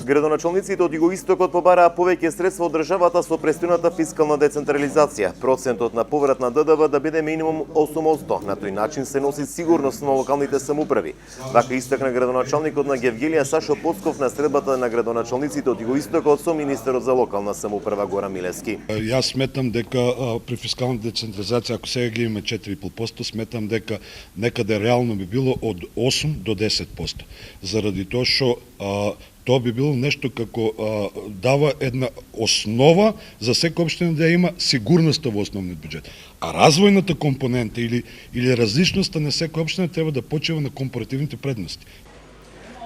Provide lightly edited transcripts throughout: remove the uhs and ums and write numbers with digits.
Градоначалниците од Југоистокот побараа повеќе средства од државата со престојната фискална децентрализација. Процентот на поврат на ДДВ да биде минимум 8%. На тој начин се носи сигурност на локалните самоуправи. Вака истакна градоначалникот на Гевгелија Сашо Поцков на средбата на градоначалниците од Југоистокот со министерот за локална самоуправа Горан Милевски. Јас сметам дека при фискална децентрализација, ако сега ги имаме 4,5%, сметам дека некаде реално би било од 8 до 10%. Заради тоа што тоа би било нешто како дава една основа за секоја општина да има сигурноста во основниот буџет. А развојната компонента или различноста на секоја општина треба да почива на компаративните предности.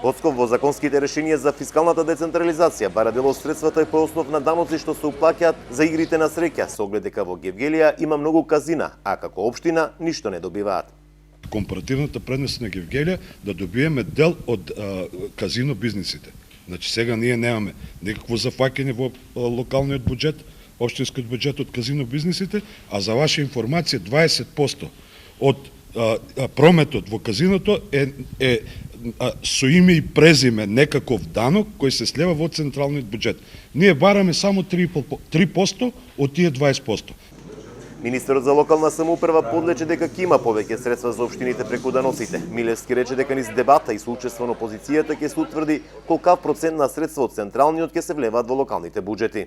Поцков во законските решенија за фискалната децентрализација бара дел од средствата и по основ на даноци што се уплаќаат за игрите на среќа, со оглед дека во Гевгелија има многу казина, а како општина ништо не добиваат. Компаративната предност на Гевгелија да добиеме дел од казино бизнисите. Значи сега ние немаме никакво зафаќање во локалниот буџет, општинскиот буџет од казино бизнисите, а за ваша информација 20% од прометот во казиното е со име и презиме некаков данок кој се слева во централниот буџет. Ние бараме само 3% од тие 20%. Министерот за локална самоуправа подлече дека ќе има повеќе средства за општините преку даноците. Милевски рече дека низ дебата и со учество на опозицијата ќе се утврди колкав процент на средства од централниот ќе се влеваат во локалните буџети.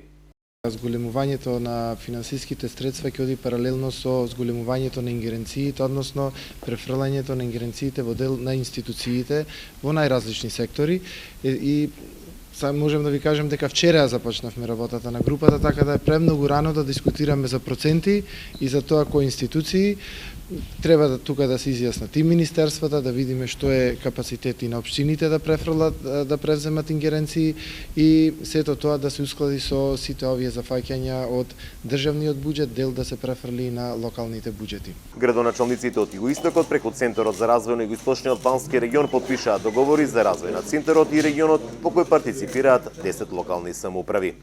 Зголемувањето на финансиските средства ќе оди паралелно со зголемувањето на ингеренциите, односно префрлањето на ингеренциите во дел на институциите во најразлични сектори и можем да ви кажем дека вчера започнавме работата на групата, така да е премногу рано да дискутираме за проценти и за тоа кои институции. Треба да тука да се изјаснат и министерствата, да видиме што е капацитет и на општините да префрлат, да превземат ингеренции и сето тоа да се усклади со сите овие зафаќања од државниот буџет, дел да се префрли на локалните буџети. Градоначалниците од Југоистокот преку Центарот за развој на Југоисточниот Бански регион потпишаа договори за развој на центарот и регионот по кој партиципираат 10 локални самоуправи.